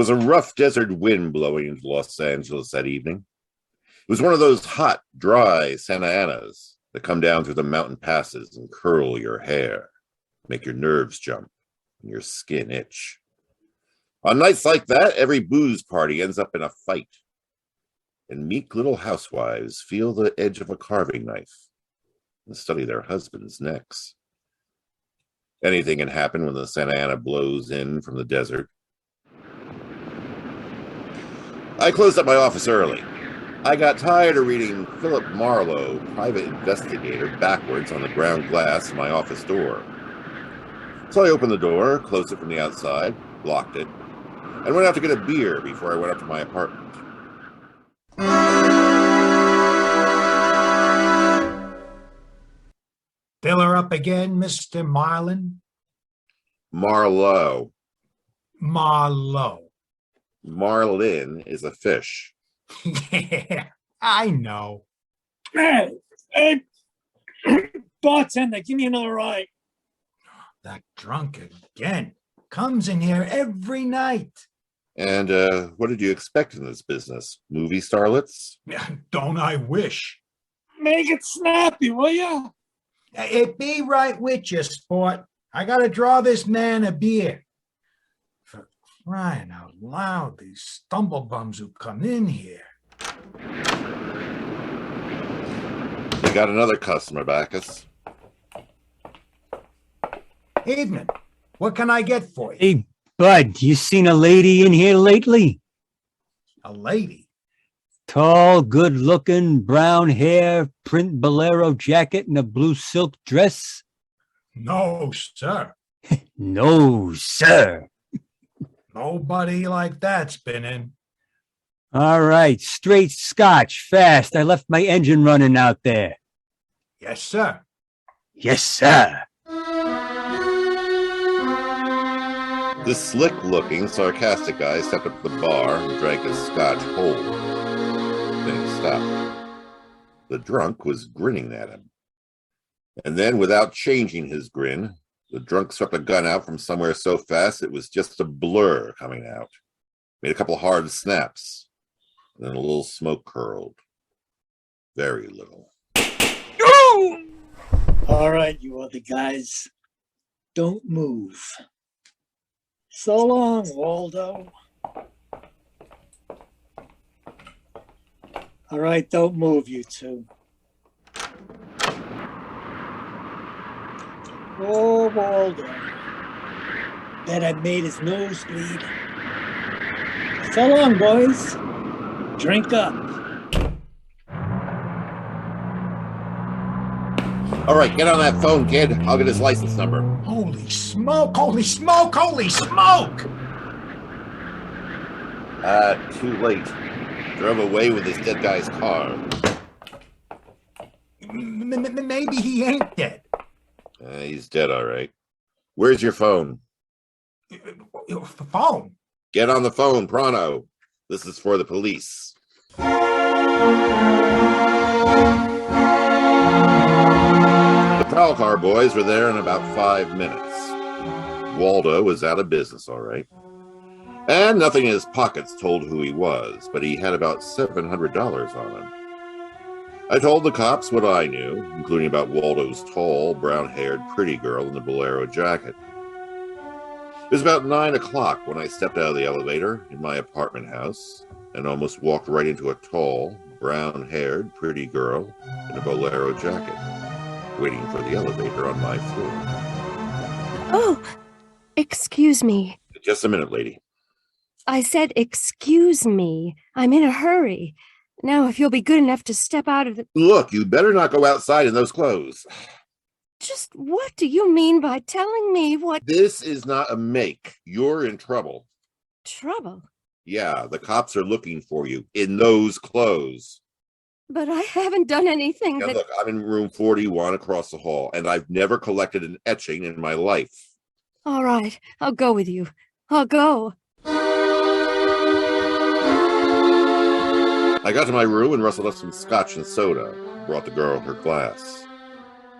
was a rough desert wind blowing into Los Angeles that evening. It was one of those hot, dry Santa Anas that come down through the mountain passes and curl your hair, make your nerves jump and your skin itch. On nights like that, every booze party ends up in a fight, and meek little housewives feel the edge of a carving knife and study their husbands' necks. Anything can happen when the Santa Ana blows in from the desert. I closed up my office early. I got tired of reading Philip Marlowe, private investigator, backwards on the ground glass of my office door. So I opened the door, closed it from the outside, locked it, and went out to get a beer before I went up to my apartment. Filler up again, Mr. Marlin? Marlowe. Marlowe. Marlin is a fish. Yeah, I know. Hey, bartender, give me another ride. That drunk again. Comes in here every night. And what did you expect in this business? Movie starlets? Don't I wish? Make it snappy, will ya? It be right with you, sport. I gotta draw this man a beer. For crying out loud, these stumblebums who come in here. You got another customer, Bacchus. Evening. What can I get for you? Hey, Bud, you seen a lady in here lately? A lady? Tall, good-looking, brown hair, print bolero jacket, and a blue silk dress? No, sir. No, sir. Nobody like that's been in. All right, straight scotch, fast. I left my engine running out there. Yes, sir. Yes, sir. This slick-looking, sarcastic guy stepped up to the bar and drank his scotch whole. Then he stopped. The drunk was grinning at him. And then, without changing his grin, the drunk swept a gun out from somewhere so fast it was just a blur coming out. Made a couple hard snaps. And then a little smoke curled. Very little. All right, you other guys. Don't move. So long, Waldo. All right, don't move, you two. Oh, Waldo. Bet I made his nose bleed. So long, boys. Drink up. All right, get on that phone, kid. I'll get his license number. Holy smoke, holy smoke, holy smoke! Too late. Drove away with this dead guy's car. Maybe he ain't dead. He's dead, all right. Where's your phone? Phone? Get on the phone, pronto. This is for the police. The prowl car boys were there in about 5 minutes. Waldo was out of business, all right. And nothing in his pockets told who he was, but he had about $700 on him. I told the cops what I knew, including about Waldo's tall, brown-haired, pretty girl in the bolero jacket. It was about 9 o'clock when I stepped out of the elevator in my apartment house and almost walked right into a tall, brown-haired, pretty girl in a bolero jacket, waiting for the elevator on my floor. Oh, excuse me. Just a minute, lady. I said excuse me. I'm in a hurry. Now, if you'll be good enough to step out of the... Look, you better not go outside in those clothes. Just what do you mean by telling me what... This is not a make. You're in trouble. Trouble? Yeah, the cops are looking for you in those clothes. But I haven't done anything Now that... look, I'm in room 41 across the hall, and I've never collected an etching in my life. All right, I'll go with you. I'll go. I got to my room and rustled up some scotch and soda, brought the girl her glass.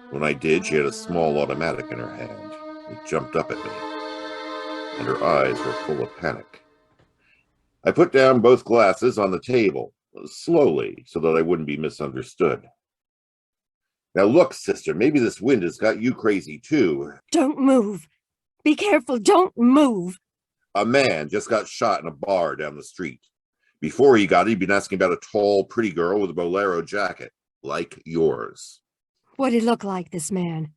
When I did, she had a small automatic in her hand. It jumped up at me, and her eyes were full of panic. I put down both glasses on the table, slowly, so that I wouldn't be misunderstood. Now look, sister, maybe this wind has got you crazy too. Don't move. Be careful. Don't move. A man just got shot in a bar down the street. Before he got it, he'd been asking about a tall, pretty girl with a bolero jacket, like yours. What'd he look like, this man?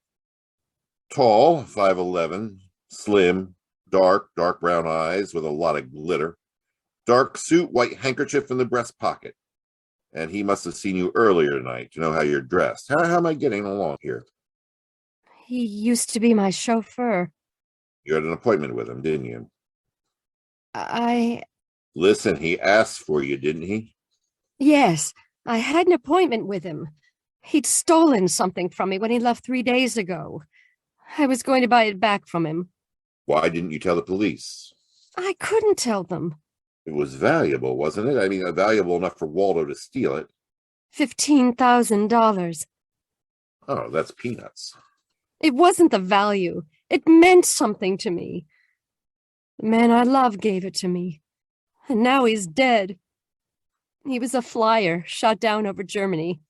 Tall, 5'11", slim, dark brown eyes with a lot of glitter. Dark suit, white handkerchief in the breast pocket. And he must have seen you earlier tonight to know how you're dressed. How am I getting along here? He used to be my chauffeur. You had an appointment with him, didn't you? Listen, he asked for you, didn't he? Yes, I had an appointment with him. He'd stolen something from me when he left 3 days ago. I was going to buy it back from him. Why didn't you tell the police? I couldn't tell them. It was valuable, wasn't it? I mean, valuable enough for Waldo to steal it. $15,000. Oh, that's peanuts. It wasn't the value. It meant something to me. The man I love gave it to me. And now he's dead. He was a flyer shot down over Germany.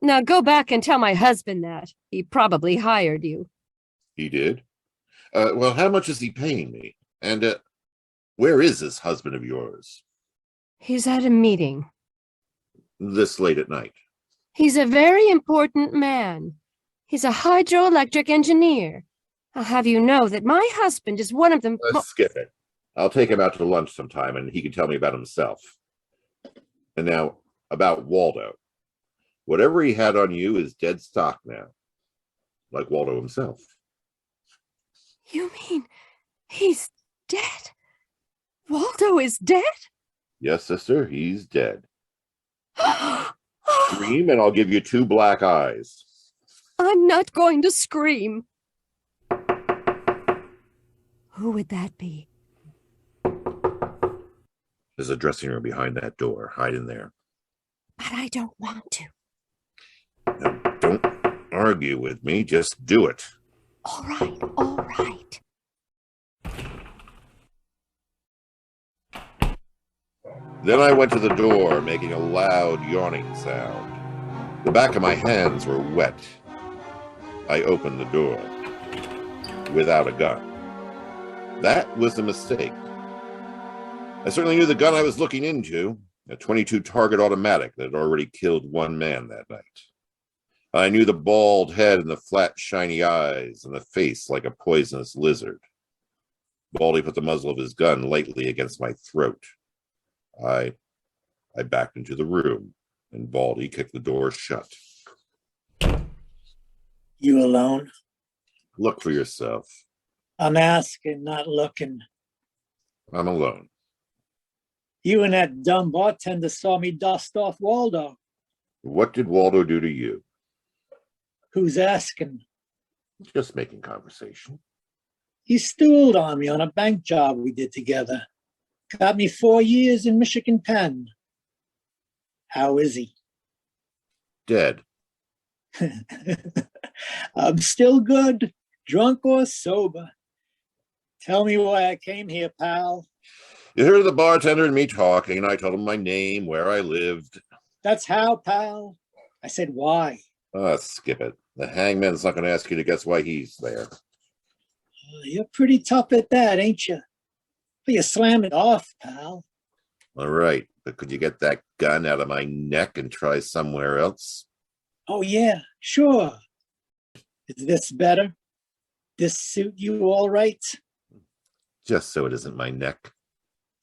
Now go back and tell my husband that. He probably hired you. He did? Well, how much is he paying me? And where is this husband of yours? He's at a meeting. This late at night? He's a very important man. He's a hydroelectric engineer. I'll have you know that my husband is one of them. Skip it. I'll take him out to lunch sometime and he can tell me about himself. And now, about Waldo. Whatever he had on you is dead stock now. Like Waldo himself. You mean he's dead? Waldo is dead? Yes, sister, he's dead. Scream and I'll give you 2 black eyes. I'm not going to scream. Who would that be? There's a dressing room behind that door. Hide in there. But I don't want to. Now, don't argue with me. Just do it. All right, all right. Then I went to the door, making a loud yawning sound. The back of my hands were wet. I opened the door. Without a gun. That was a mistake. I certainly knew the gun I was looking into, a .22 target automatic that had already killed 1 man that night. I knew the bald head and the flat, shiny eyes and the face like a poisonous lizard. Baldy put the muzzle of his gun lightly against my throat. I backed into the room, and Baldy kicked the door shut. You alone? Look for yourself. I'm asking, not looking. I'm alone. You and that dumb bartender saw me dust off Waldo. What did Waldo do to you? Who's asking? Just making conversation. He stooled on me on a bank job we did together. Got me 4 years in Michigan Penn. How is he? Dead. I'm still good, drunk or sober. Tell me why I came here, pal. You heard the bartender and me talking, and I told him my name, where I lived. That's how, pal. I said, why? Skip it. The hangman's not going to ask you to guess why he's there. You're pretty tough at that, ain't you? But you slam it off, pal. All right, but could you get that gun out of my neck and try somewhere else? Oh, yeah, sure. Is this better? This suit you all right? Just so it isn't my neck.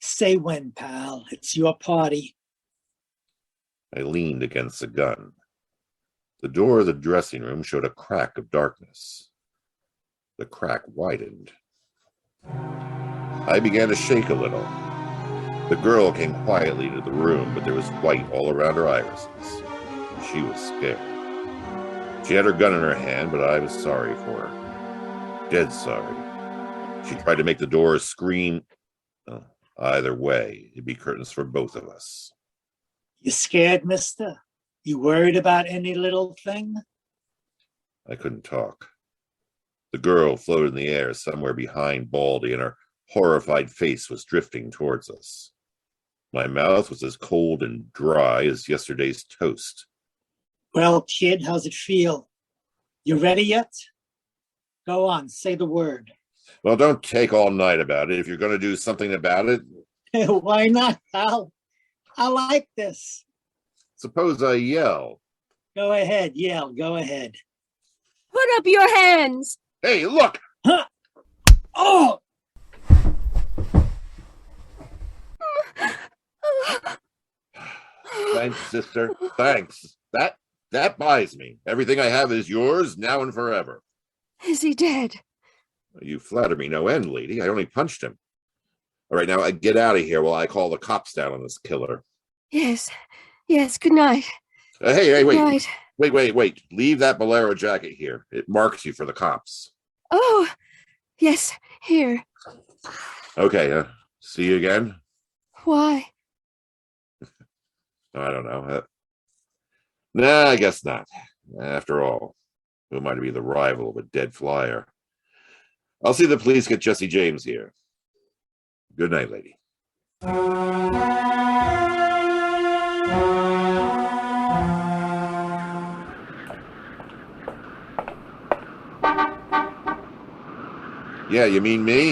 Say when, pal. It's your party. I leaned against the gun. The door of the dressing room showed a crack of darkness. The crack widened. I began to shake a little. The girl came quietly into the room, but there was white all around her irises. She was scared. She had her gun in her hand, but I was sorry for her. Dead sorry. She tried to make the door scream. Oh, either way, it'd be curtains for both of us. You scared, mister? You worried about any little thing? I couldn't talk. The girl floated in the air somewhere behind Baldy, and her horrified face was drifting towards us. My mouth was as cold and dry as yesterday's toast. Well, kid, how's it feel? You ready yet? Go on, say the word. Well, don't take all night about it. If you're going to do something about it, Why not, pal? I like this. suppose I yell. Go ahead, yell, go ahead. Put up your hands! Hey, look! Huh? Oh! Thanks, sister. Thanks. That buys me. Everything I have is yours now and forever. Is he dead? You flatter me no end, lady. I only punched him. All right, now get out of here while I call the cops down on this killer. Yes. Yes, good night. Hey, Good night. wait. Leave that bolero jacket here. It marks you for the cops. Oh, yes, here. Okay, see you again? Why? I don't know. Nah, I guess not. After all, who am I to be the rival of a dead flyer? I'll see the police get Jesse James here. Good night, lady. Yeah, you mean me?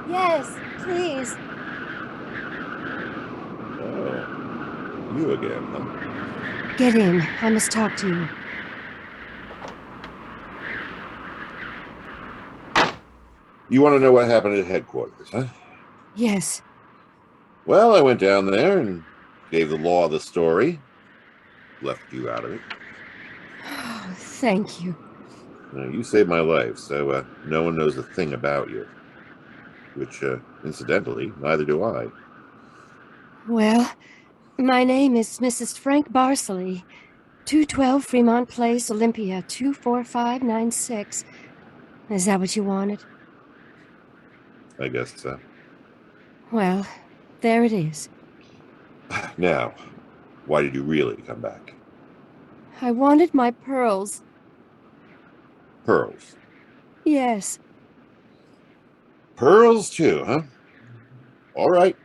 Yes, please. Oh, you again, huh? Get in. I must talk to you. You want to know what happened at headquarters, huh? Yes. Well, I went down there and gave the law the story. Left you out of it. Oh, thank you. You saved my life, so no one knows a thing about you. Which, incidentally, neither do I. Well, my name is Mrs. Frank Barsley, 212 Fremont Place, Olympia, 24596. Is that what you wanted? I guess so. Well, there it is. Now, why did you really come back? I wanted my pearls. Pearls. Yes. Pearls, too, huh? All right.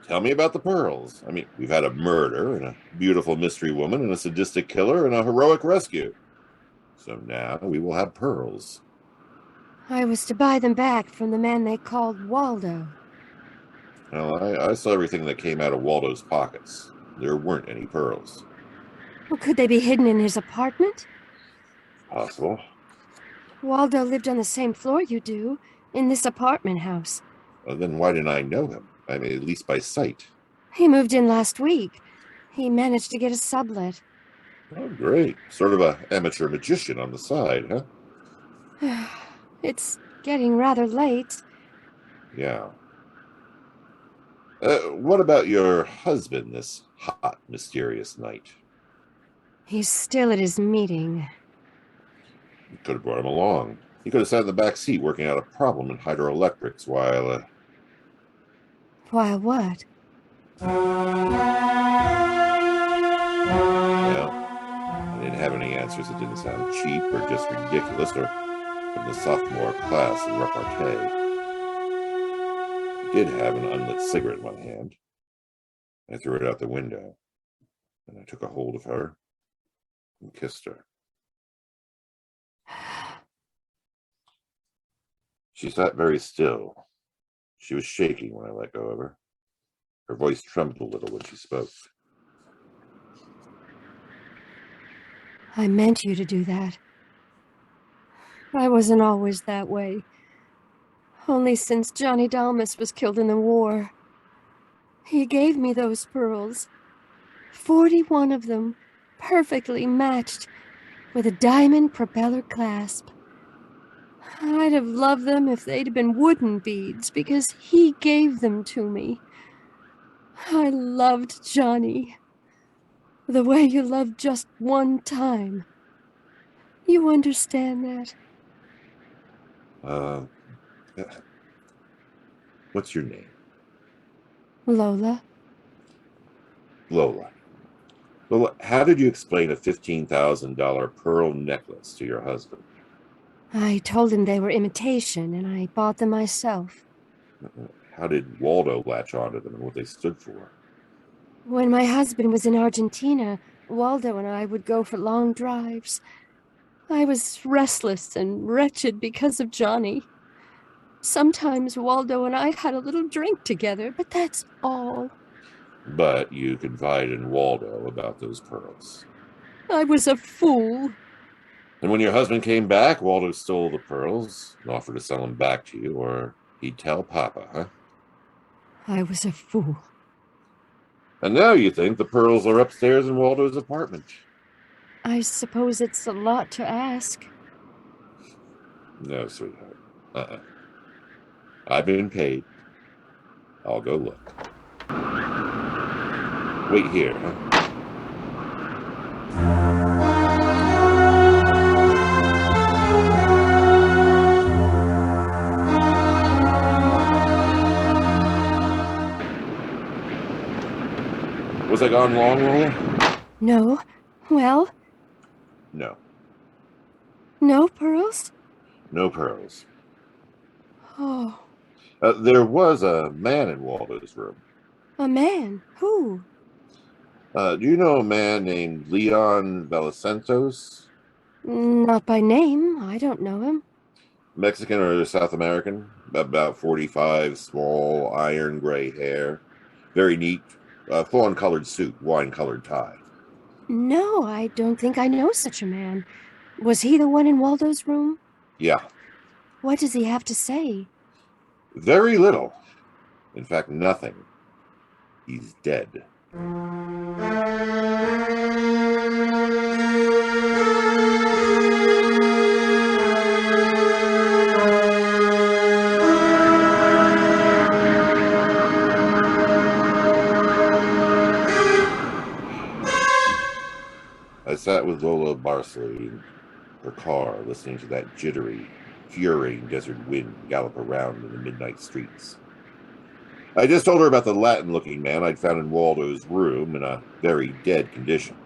Tell me about the pearls. I mean, we've had a murder, and a beautiful mystery woman, and a sadistic killer, and a heroic rescue. So now we will have pearls. I was to buy them back from the man they called Waldo. Well, I saw everything that came out of Waldo's pockets. There weren't any pearls. Well, could they be hidden in his apartment? Possible. Waldo lived on the same floor you do, in this apartment house. Well, then why didn't I know him? I mean, at least by sight. He moved in last week. He managed to get a sublet. Oh, great. Sort of a amateur magician on the side, huh? It's getting rather late. Yeah. What about your husband this hot, mysterious night? He's still at his meeting. You could have brought him along. He could have sat in the back seat working out a problem in hydroelectrics while... While what? Well, I didn't have any answers that didn't sound cheap or just ridiculous or from the sophomore class in repartee. I did have an unlit cigarette in my hand. I threw it out the window, and I took a hold of her and kissed her. She sat very still. She was shaking when I let go of her. Her voice trembled a little when she spoke. I meant you to do that. I wasn't always that way. Only since Johnny Dalmas was killed in the war. He gave me those pearls. 41 of them, perfectly matched, with a diamond propeller clasp. I'd have loved them if they'd been wooden beads, because he gave them to me. I loved Johnny. The way you love just one time. You understand that? What's your name? Lola? Lola. Lola, how did you explain a $15,000 pearl necklace to your husband? I told him they were imitation, and I bought them myself. how did Waldo latch onto them and what they stood for? When my husband was in Argentina, Waldo and I would go for long drives. I was restless and wretched because of Johnny. Sometimes Waldo and I had a little drink together, but that's all. But you confide in Waldo about those pearls. I was a fool. And when your husband came back, Waldo stole the pearls and offered to sell them back to you, or he'd tell Papa, huh? I was a fool. And now you think the pearls are upstairs in Waldo's apartment. I suppose it's a lot to ask. No, sweetheart. I've been paid. I'll go look. Wait here, huh? Was I gone long, Lola? No. Well, No. no pearls? No pearls. Oh, There was a man in Waldo's room. a man. Who? Do you know a man named Leon Valacentos? Not by name. I don't know him. Mexican or South American? About 45, small, iron gray hair. Very neat. Fawn-colored suit, wine-colored tie. No, I don't think I know such a man. Was he the one in Waldo's room? Yeah. What does he have to say? Very little. In fact, nothing. He's dead. I sat with Lola Barsley in her car, listening to that jittery, furiating desert wind gallop around in the midnight streets. I just told her about the Latin-looking man I'd found in Waldo's room in a very dead condition.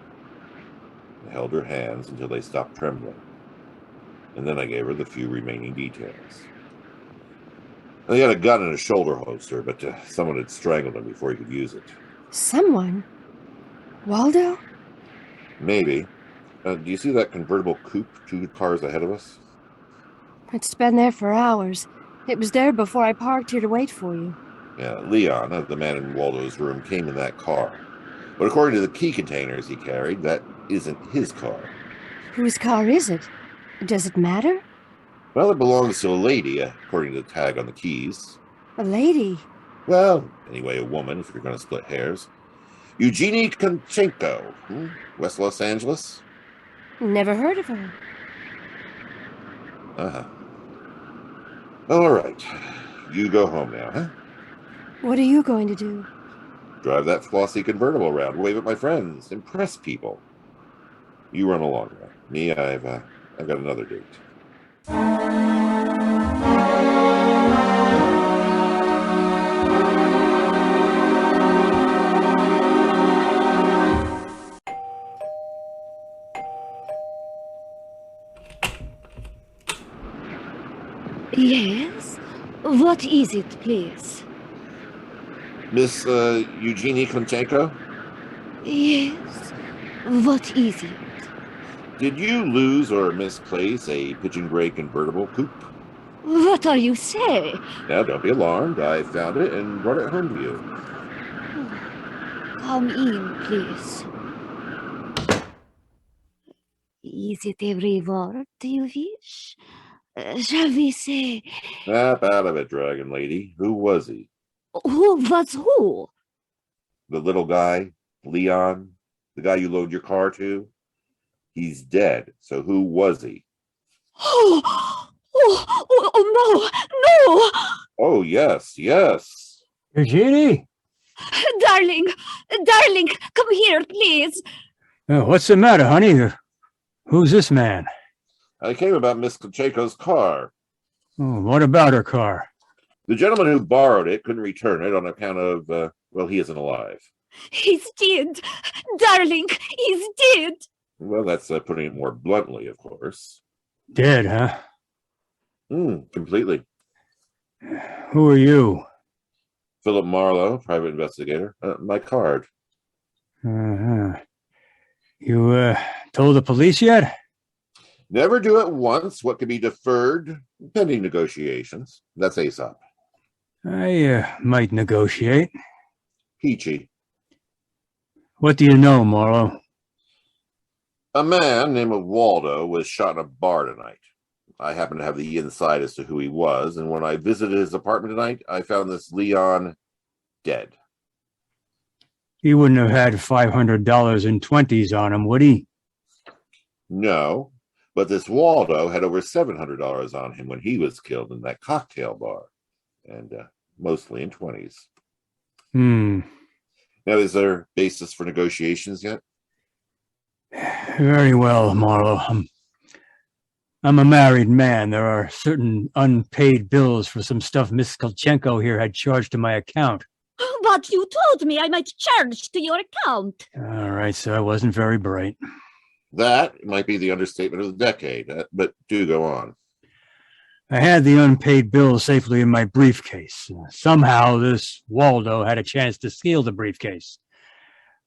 I held her hands until they stopped trembling, and then I gave her the few remaining details. He had a gun in a shoulder holster, but someone had strangled him before he could use it. Someone? Waldo? Maybe. Do you see that convertible coupe 2 cars ahead of us? It's been there for hours. It was there before I parked here to wait for you. Yeah, Leon, the man in Waldo's room, came in that car. But according to the key containers he carried, that isn't his car. Whose car is it? Does it matter? Well, it belongs to a lady, according to the tag on the keys. A lady. Well, anyway, a woman, if you're going to split hairs. Eugenie Konchenko, West Los Angeles? Never heard of her. Uh-huh. All right. You go home now, huh? What are you going to do? Drive that flossy convertible around, wave at my friends, impress people. You run along there. Me, I've got another date. Yes? What is it, please? Miss Eugenie Konchenko? Yes? What is it? Did you lose or misplace a pigeon gray convertible coupe? What are you saying? Now, don't be alarmed. I found it and brought it home to you. Come in, please. Is it a reward you wish? Shall we say... Snap out of it, Dragon Lady. Who was he? Who was who? The little guy? Leon? The guy you load your car to? He's dead. So who was he? Oh, no! Oh, yes, yes. Eugenie? Darling, come here, please. What's the matter, honey? Who's this man? I came about Miss Konchenko's car. Oh, what about her car? The gentleman who borrowed it couldn't return it on account of, he isn't alive. He's dead. Darling, he's dead. Well, that's putting it more bluntly, of course. Dead, huh? Completely. Who are you? Philip Marlowe, private investigator. My card. Uh-huh. You told the police yet? Never do at once what could be deferred pending negotiations. That's Aesop. I might negotiate. Peachy. What do you know, Marlowe? A man named Waldo was shot in a bar tonight. I happen to have the inside as to who he was, and when I visited his apartment tonight, I found this Leon dead. He wouldn't have had $500 in 20s on him, would he? No, but this Waldo had over $700 on him when he was killed in that cocktail bar, and mostly in 20s. Now, is there basis for negotiations yet? Very well, Marlowe. I'm a married man. There are certain unpaid bills for some stuff Miss Kolchenko here had charged to my account. But you told me I might charge to your account. All right, so I wasn't very bright. That might be the understatement of the decade, but do go on. I had the unpaid bills safely in my briefcase. Somehow this Waldo had a chance to steal the briefcase.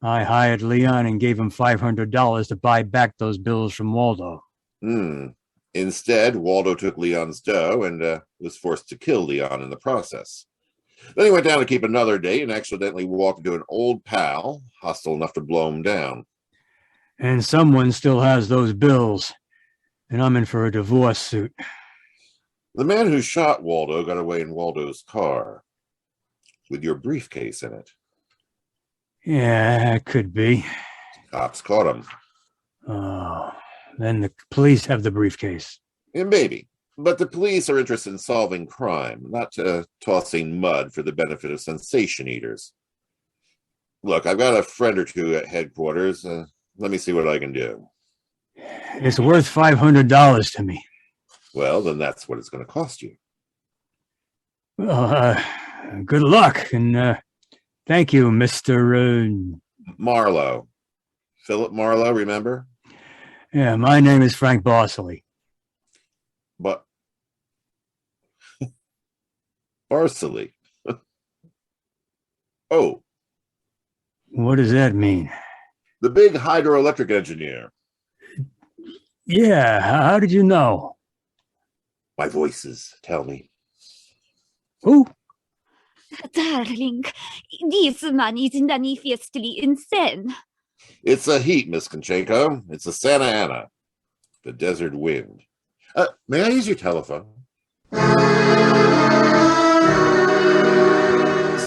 I hired Leon and gave him $500 to buy back those bills from Waldo. Instead, Waldo took Leon's dough and was forced to kill Leon in the process. Then he went down to keep another date and accidentally walked into an old pal, hostile enough to blow him down. And someone still has those bills, and I'm in for a divorce suit. The man who shot Waldo got away in Waldo's car with your briefcase in it. Yeah, it could be. Cops caught him. Oh, then the police have the briefcase. Yeah, maybe. But the police are interested in solving crime, not tossing mud for the benefit of sensation eaters. Look, I've got a friend or two at headquarters. Let me see what I can do. It's worth $500 to me. Well, then that's what it's going to cost you. Well, good luck, and thank you, Mr. Marlowe. Philip Marlowe, remember? Yeah, my name is Frank Barsley. But Barsley. Oh. What does that mean? The big hydroelectric engineer. Yeah, how did you know? My voices tell me. Who? Darling, this man is manifestly insane. It's a heat, Miss Konchenko. It's a Santa Ana. The desert wind. May I use your telephone?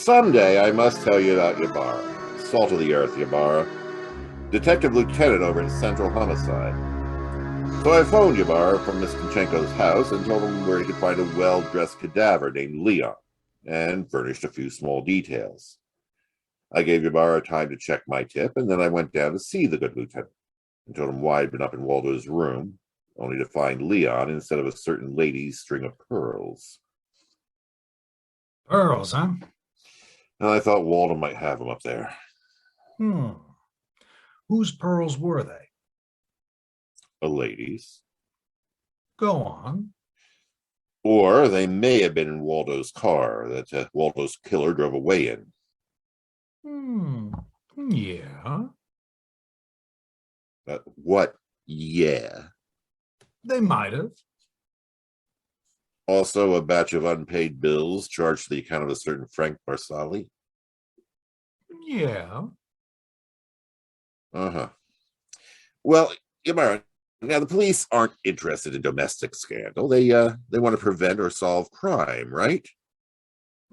Someday I must tell you about Ybarra. Salt of the earth, Ybarra. Detective Lieutenant over at Central Homicide. So I phoned Ybarra from Miss Konchenko's house and told him where he could find a well-dressed cadaver named Leon, and furnished a few small details. I gave Ybarra time to check my tip, and then I went down to see the good lieutenant and told him why I'd been up in Waldo's room, only to find Leon instead of a certain lady's string of pearls. Pearls, huh? And I thought Waldo might have them up there. Whose pearls were they? A lady's. Go on. Or they may have been in Waldo's car that Waldo's killer drove away in. Yeah. What? Yeah. They might have. Also a batch of unpaid bills charged to the account of a certain Frank Barsali. Yeah. Well, Ybarra, now the police aren't interested in domestic scandal. They want to prevent or solve crime, right?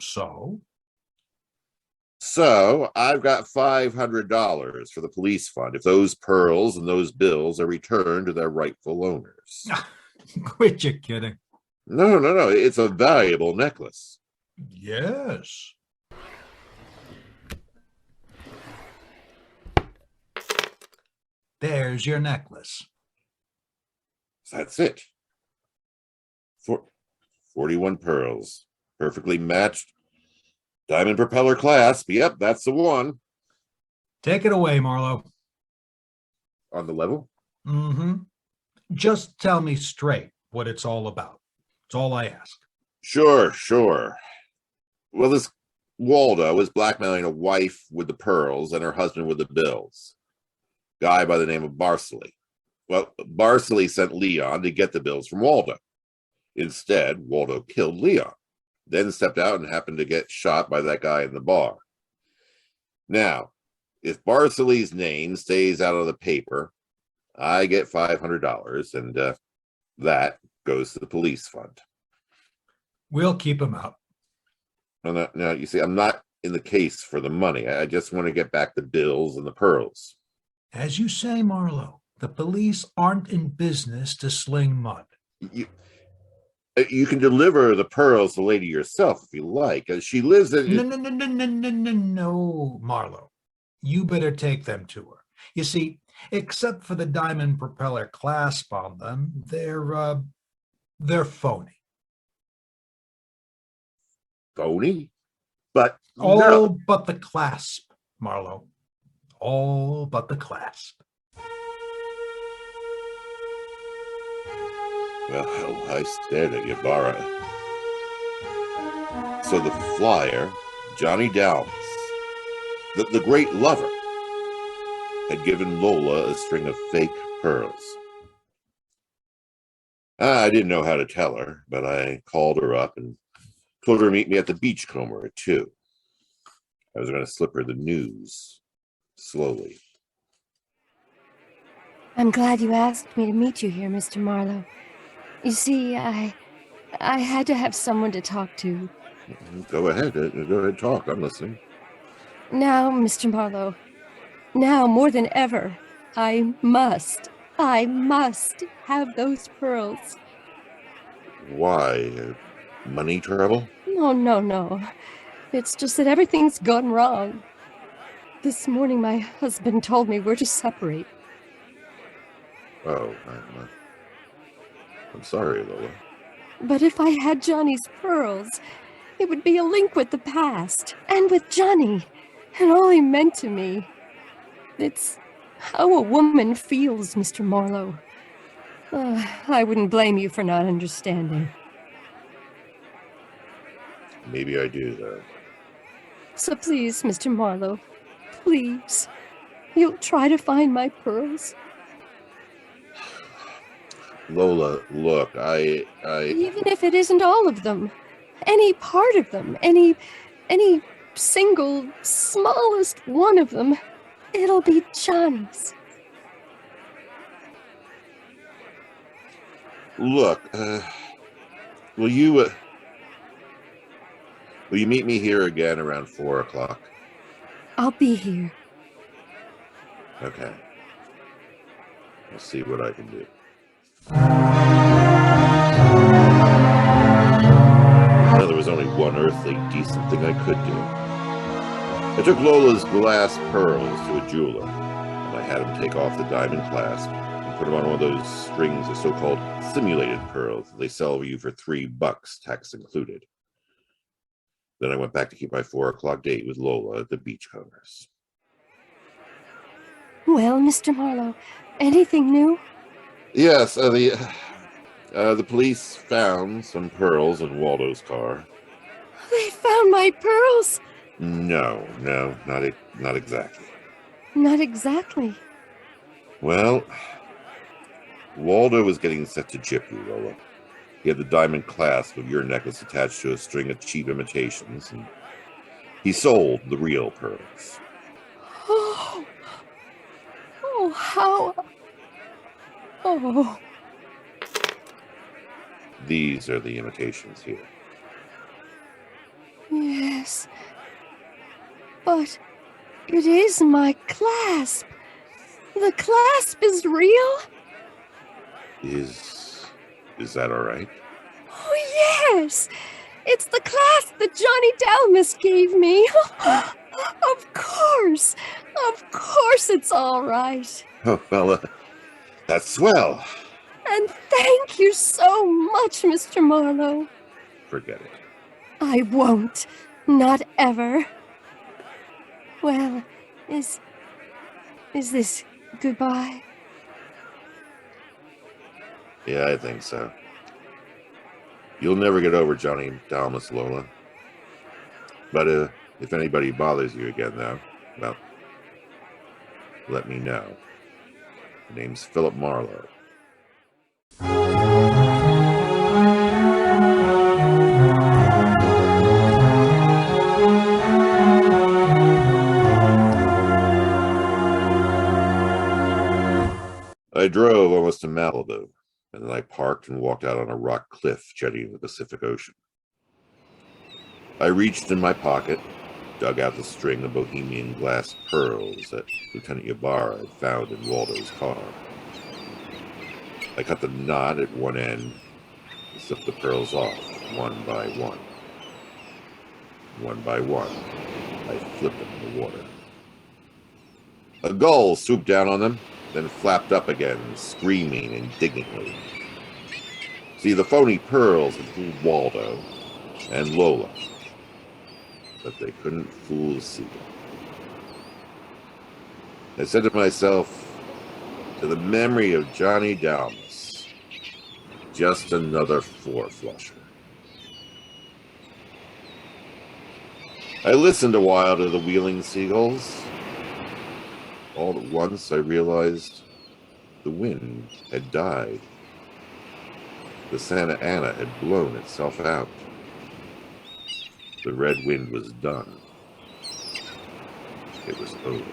So I've got $500 for the police fund if those pearls and those bills are returned to their rightful owners. quit your kidding. No. It's a valuable necklace. Yes. There's your necklace. That's it. 41 pearls. Perfectly matched. Diamond propeller clasp. Yep, that's the one. Take it away, Marlowe. On the level? Just tell me straight what it's all about. It's all I ask. Sure. Well, this Waldo was blackmailing a wife with the pearls and her husband with the bills. Guy by the name of Barsily. Well, Barsily sent Leon to get the bills from Waldo. Instead, Waldo killed Leon, then stepped out and happened to get shot by that guy in the bar. Now, if Barsily's name stays out of the paper, I get $500, and that goes to the police fund. We'll keep him out. Now, you see, I'm not in the case for the money. I just want to get back the bills and the pearls. As you say, Marlowe, the police aren't in business to sling mud. You can deliver the pearls to the lady yourself if you like. She lives in... No, Marlowe. You better take them to her. You see, except for the diamond propeller clasp on them, they're phony. Phony? But All no. but the clasp, Marlowe. All but the clasp. Well, I stared at Ybarra. So the flyer, Johnny Dalmas, the great lover, had given Lola a string of fake pearls. I didn't know how to tell her, but I called her up and told her to meet me at the Beachcomber at 2. I was going to slip her the news, slowly. I'm glad you asked me to meet you here, Mr. Marlowe. You see, I had to have someone to talk to. Go ahead, talk. I'm listening. Now, Mr. Marlowe, now more than ever, I must have those pearls. Why? Money trouble? No. It's just that everything's gone wrong. This morning, my husband told me we're to separate. Oh, I'm sorry, Lola. But if I had Johnny's pearls, it would be a link with the past, and with Johnny, and all he meant to me. It's how a woman feels, Mr. Marlowe. I wouldn't blame you for not understanding. Maybe I do, though. So please, Mr. Marlowe, please, you'll try to find my pearls? Lola, look, I... Even if it isn't all of them, any part of them, any single, smallest one of them, it'll be Johnny's. Look, will you meet me here again around 4 o'clock? I'll be here. Okay. I'll see what I can do. Well, there was only one earthly decent thing I could do. I took Lola's glass pearls to a jeweler, and I had him take off the diamond clasp and put them on one of those strings of so-called simulated pearls they sell you for $3, tax included. Then I went back to keep my 4 o'clock date with Lola at the Beachcombers. Well, Mr. Marlowe, anything new? Yes, the police found some pearls in Waldo's car. They found my pearls? No, not exactly. Not exactly. Well, Waldo was getting set to gyp you, Lola. He had the diamond clasp of your necklace attached to a string of cheap imitations, and he sold the real pearls. Oh, how... Oh. These are the imitations here. Yes. But it is my clasp. The clasp is real? Is that all right? Oh, yes. It's the clasp that Johnny Dalmas gave me. Of course it's all right. Oh, well, that's swell. And thank you so much, Mr. Marlowe. Forget it. I won't. Not ever. Well, is this goodbye? Yeah, I think so. You'll never get over Johnny Dalmas, Lola. But If anybody bothers you again, though, well, let me know. My name's Philip Marlowe. I drove almost to Malibu, and then I parked and walked out on a rock cliff jetting into the Pacific Ocean. I reached in my pocket, dug out the string of bohemian glass pearls that Lieutenant Ybarra had found in Waldo's car. I cut the knot at one end and slipped the pearls off, one by one. One by one, I flipped them in the water. A gull swooped down on them, then flapped up again, screaming indignantly. See, the phony pearls had fooled Waldo and Lola, but they couldn't fool the seagull. I said to myself, to the memory of Johnny Dalmas, just another four-flusher. I listened a while to the wheeling seagulls. All at once I realized the wind had died. The Santa Ana had blown itself out. The red wind was done. It was over.